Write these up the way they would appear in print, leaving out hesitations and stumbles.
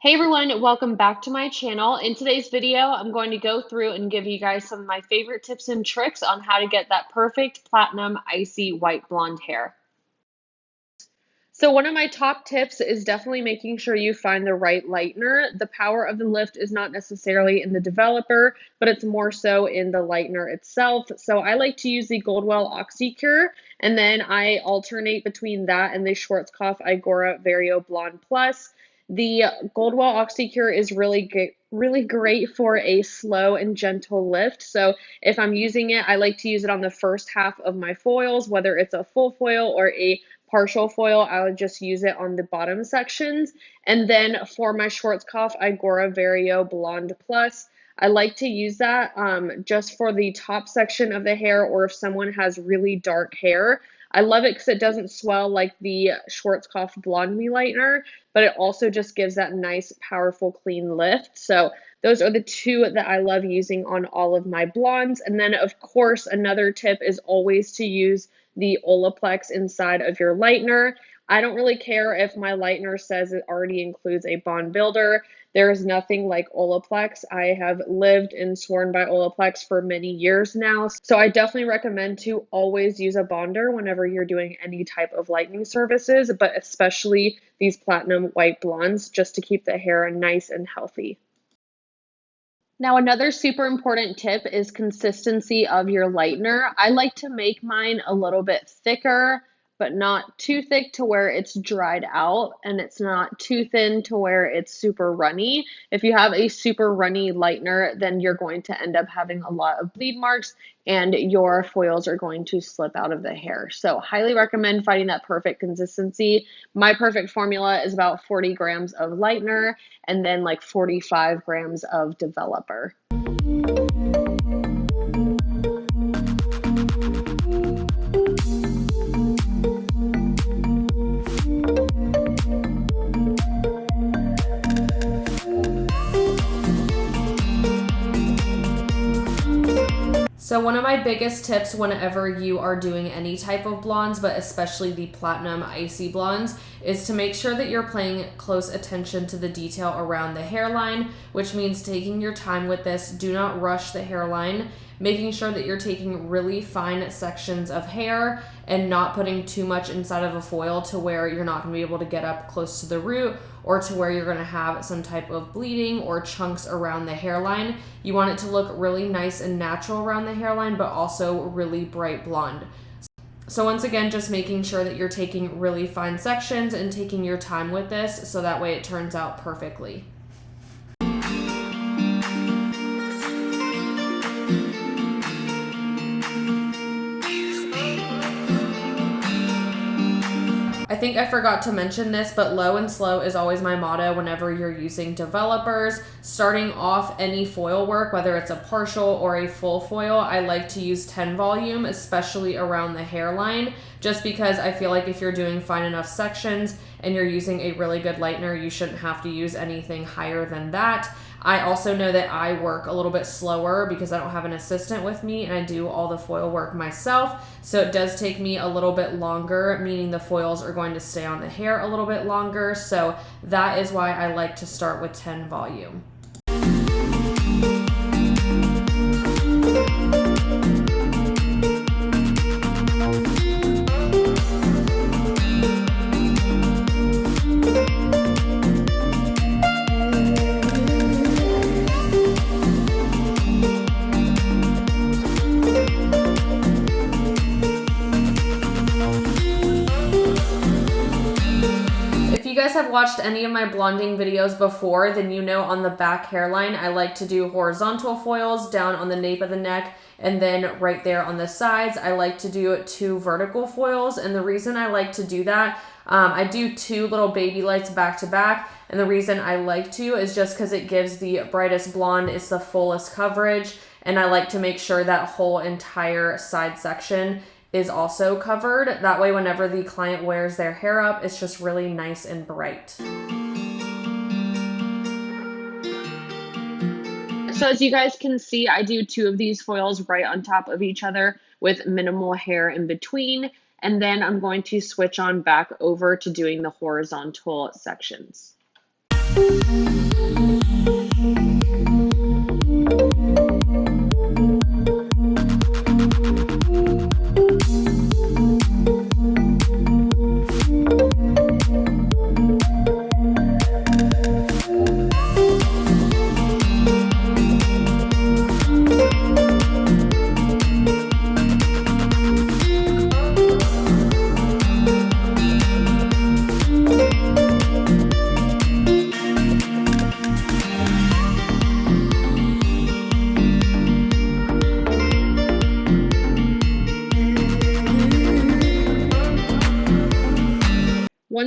Hey everyone, welcome back to my channel. In today's video, I'm going to go through and give you guys some of my favorite tips and tricks on how to get that perfect platinum icy white blonde hair. So one of my top tips is definitely making sure you find the right lightener. The power of the lift is not necessarily in the developer, but it's more so in the lightener itself. So I like to use the Goldwell oxycure, and then I alternate between that and the Schwarzkopf Igora Vario Blonde Plus. The Goldwell oxycure is really great for a slow and gentle lift. So if I'm using it, I like to use it on the first half of my foils, whether it's a full foil or a partial foil. I would just use it on the bottom sections. And then for my Schwarzkopf Igora Vario Blonde Plus, I like to use that just for the top section of the hair, or if someone has really dark hair. I love it because it doesn't swell like the Schwarzkopf Blonde Me Lightener, but it also just gives that nice, powerful, clean lift. So those are the two that I love using on all of my blondes. And then, of course, another tip is always to use the Olaplex inside of your lightener. I don't really care if my lightener says it already includes a bond builder. There is nothing like Olaplex. I have lived and sworn by Olaplex for many years now. So I definitely recommend to always use a bonder whenever you're doing any type of lightening services, but especially these platinum white blondes, just to keep the hair nice and healthy. Now, another super important tip is consistency of your lightener. I like to make mine a little bit thicker, but not too thick to where it's dried out, and it's not too thin to where it's super runny. If you have a super runny lightener, then you're going to end up having a lot of bleed marks and your foils are going to slip out of the hair. So highly recommend finding that perfect consistency. My perfect formula is about 40 grams of lightener and then like 45 grams of developer. So one of my biggest tips whenever you are doing any type of blondes, but especially the platinum icy blondes, is to make sure that you're paying close attention to the detail around the hairline, which means taking your time with this. Do not rush the hairline, making sure that you're taking really fine sections of hair and not putting too much inside of a foil to where you're not going to be able to get up close to the root, or to where you're going to have some type of bleeding or chunks around the hairline. You want it to look really nice and natural around the hairline, but also really bright blonde. So once again, just making sure that you're taking really fine sections and taking your time with this so that way it turns out perfectly. I think I forgot to mention this, but low and slow is always my motto whenever you're using developers. Starting off any foil work, whether it's a partial or a full foil, I like to use 10 volume, especially around the hairline, just because I feel like if you're doing fine enough sections and you're using a really good lightener, you shouldn't have to use anything higher than that. I also know that I work a little bit slower because I don't have an assistant with me and I do all the foil work myself. So it does take me a little bit longer, meaning the foils are going to stay on the hair a little bit longer. So that is why I like to start with 10 volume. If you guys have watched any of my blonding videos before, then you know on the back hairline, I like to do horizontal foils down on the nape of the neck, and then right there on the sides, I like to do 2 vertical foils. And the reason I like to do that, I do 2 little baby lights back to back. And the reason I like to is just because it gives the brightest blonde, it's the fullest coverage. And I like to make sure that whole entire side section is also covered. That way, whenever the client wears their hair up, it's just really nice and bright. So as you guys can see, I do 2 of these foils right on top of each other with minimal hair in between. And then I'm going to switch on back over to doing the horizontal sections.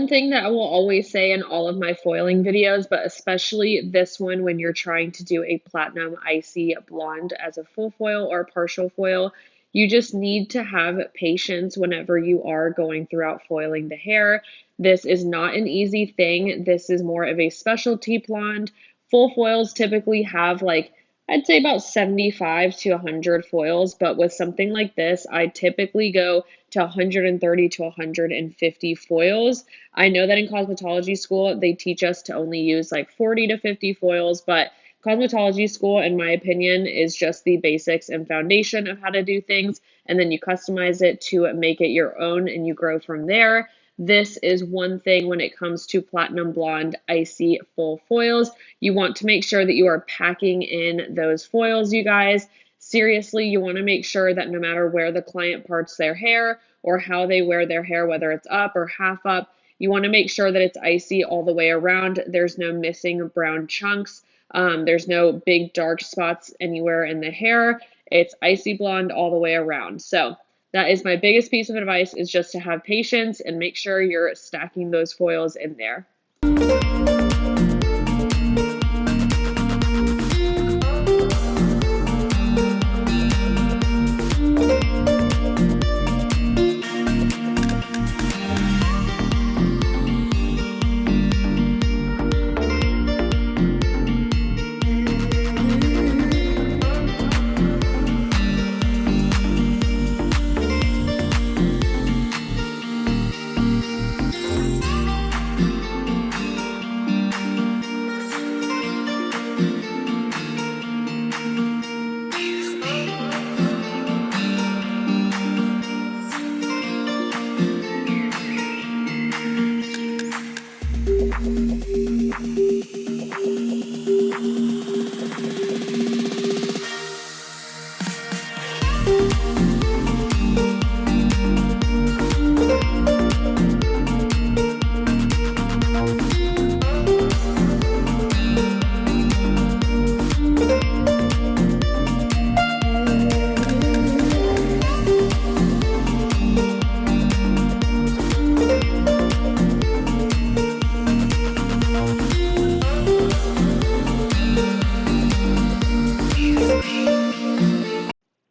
one thing that I will always say in all of my foiling videos, but especially this one when you're trying to do a platinum icy blonde as a full foil or partial foil, you just need to have patience whenever you are going throughout foiling the hair. This is not an easy thing. This is more of a specialty blonde. Full foils typically have like, I'd say about 75 to 100 foils, but with something like this, I typically go to 130 to 150 foils. I know that in cosmetology school, they teach us to only use like 40 to 50 foils, but cosmetology school, in my opinion, is just the basics and foundation of how to do things, and then you customize it to make it your own and you grow from there. This is one thing when it comes to platinum blonde icy full foils. You want to make sure that you are packing in those foils, you guys. Seriously, you want to make sure that no matter where the client parts their hair or how they wear their hair, whether it's up or half up, you want to make sure that it's icy all the way around. There's no missing brown chunks. There's no big dark spots anywhere in the hair. It's icy blonde all the way around. So that is my biggest piece of advice, is just to have patience and make sure you're stacking those foils in there.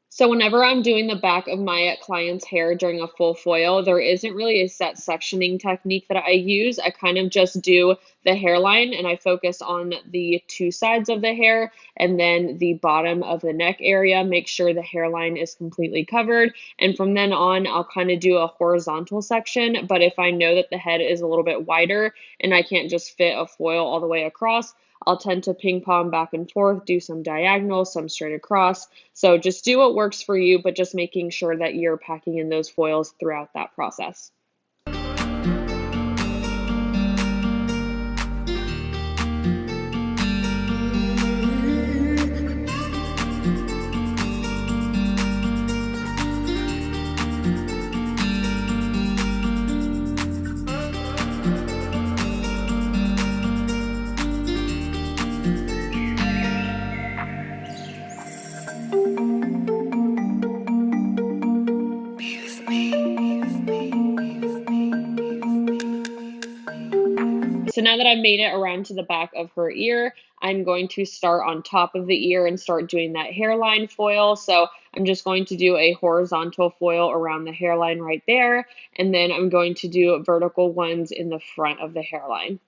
So whenever I'm doing the back of my client's hair during a full foil, there isn't really a set sectioning technique that I use. I kind of just do the hairline and I focus on the two sides of the hair and then the bottom of the neck area, make sure the hairline is completely covered. And from then on, I'll kind of do a horizontal section. But if I know that the head is a little bit wider and I can't just fit a foil all the way across, I'll tend to ping pong back and forth, do some diagonal, some straight across. So just do what works for you, but just making sure that you're packing in those foils throughout that process. So now that I've made it around to the back of her ear, I'm going to start on top of the ear and start doing that hairline foil. So I'm just going to do a horizontal foil around the hairline right there, and then I'm going to do vertical ones in the front of the hairline.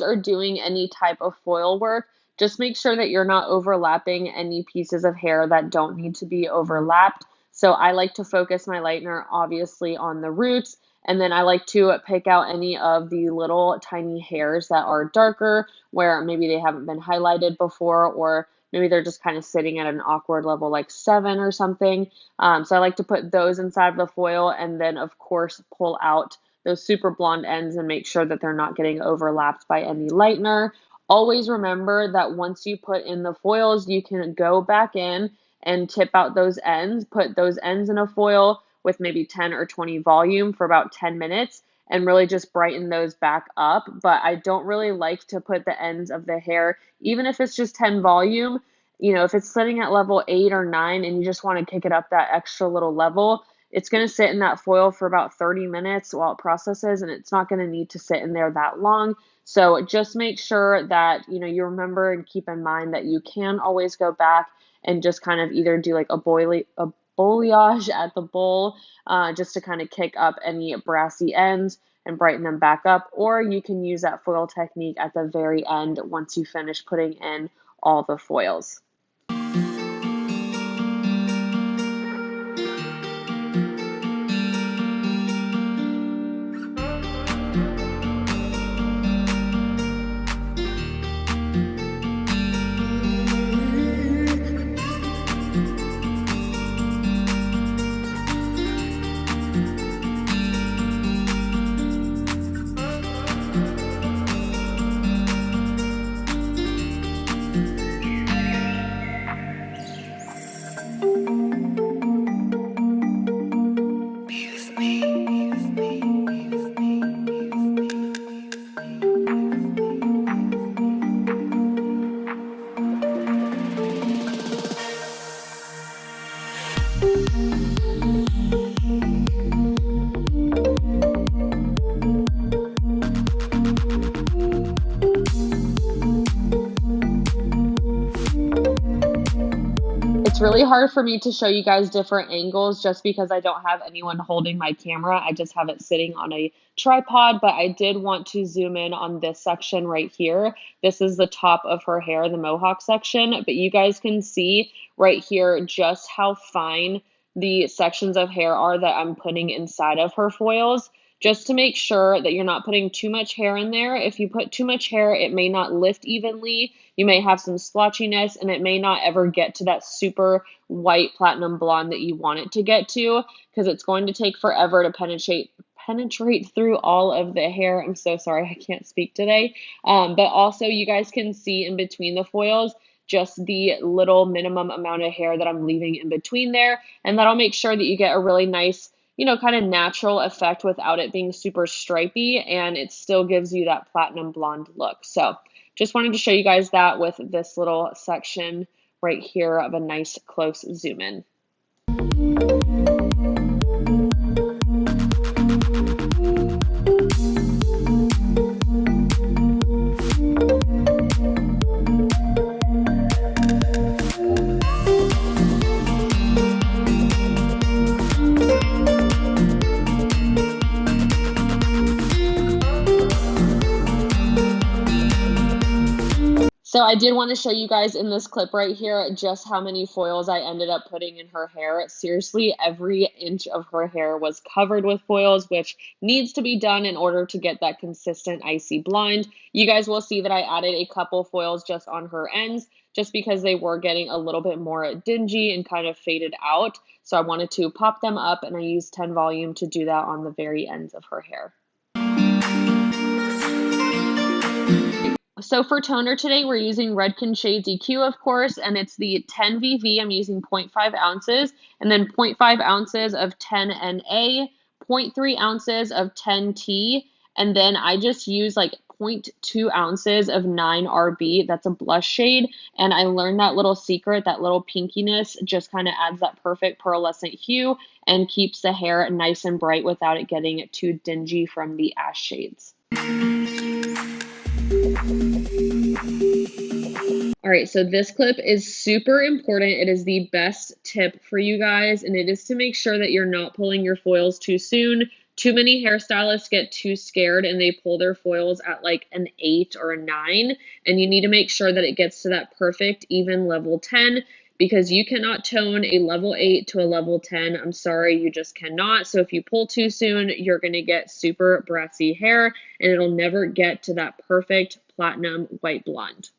Are doing any type of foil work, just make sure that you're not overlapping any pieces of hair that don't need to be overlapped. So I like to focus my lightener obviously on the roots, And then I like to pick out any of the little tiny hairs that are darker, where maybe they haven't been highlighted before, or maybe they're just kind of sitting at an awkward level like 7 or something. So I like to put those inside of the foil, and then of course pull out those super blonde ends and make sure that they're not getting overlapped by any lightener. Always remember that once you put in the foils, you can go back in and tip out those ends, put those ends in a foil with maybe 10 or 20 volume for about 10 minutes and really just brighten those back up. But I don't really like to put the ends of the hair, even if it's just 10 volume, if it's sitting at level 8 or 9 and you just want to kick it up that extra little level, it's going to sit in that foil for about 30 minutes while it processes, and it's not going to need to sit in there that long. So just make sure that, you remember and keep in mind that you can always go back and just kind of either do like a balayage at the bowl, just to kind of kick up any brassy ends and brighten them back up, or you can use that foil technique at the very end once you finish putting in all the foils. It's really hard for me to show you guys different angles just because I don't have anyone holding my camera. I just have it sitting on a tripod, but I did want to zoom in on this section right here. This is the top of her hair, the Mohawk section, but you guys can see right here just how fine the sections of hair are that I'm putting inside of her foils, just to make sure that you're not putting too much hair in there. If you put too much hair, it may not lift evenly. You may have some splotchiness, and it may not ever get to that super white platinum blonde that you want it to get to, because it's going to take forever to penetrate through all of the hair. I'm so sorry, I can't speak today. But also you guys can see in between the foils just the little minimum amount of hair that I'm leaving in between there, and that'll make sure that you get a really nice, kind of natural effect without it being super stripy, and it still gives you that platinum blonde look. So just wanted to show you guys that with this little section right here of a nice close zoom in. So I did want to show you guys in this clip right here just how many foils I ended up putting in her hair. Seriously, every inch of her hair was covered with foils, which needs to be done in order to get that consistent icy blonde. You guys will see that I added a couple foils just on her ends, just because they were getting a little bit more dingy and kind of faded out. So I wanted to pop them up, and I used 10 volume to do that on the very ends of her hair. So for toner today, we're using Redken Shades EQ, of course, and it's the 10 VV. I'm using 0.5 ounces, and then 0.5 ounces of 10 NA, 0.3 ounces of 10 T, and then I just use like 0.2 ounces of 9 RB. That's a blush shade, and I learned that little secret, that little pinkiness just kind of adds that perfect pearlescent hue and keeps the hair nice and bright without it getting too dingy from the ash shades. All right, so this clip is super important. It is the best tip for you guys, and it is to make sure that you're not pulling your foils too soon. Too many hairstylists get too scared and they pull their foils at like an 8 or a 9, and you need to make sure that it gets to that perfect even level 10. because you cannot tone a level 8 to a level 10. I'm sorry, you just cannot. So if you pull too soon, you're going to get super brassy hair and it'll never get to that perfect platinum white blonde.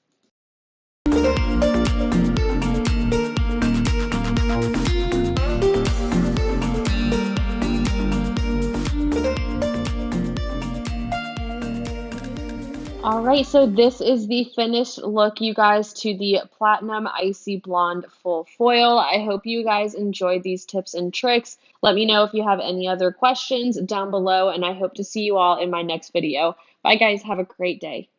All right, so this is the finished look, you guys, to the Platinum Icy Blonde Full Foil. I hope you guys enjoyed these tips and tricks. Let me know if you have any other questions down below, and I hope to see you all in my next video. Bye, guys. Have a great day.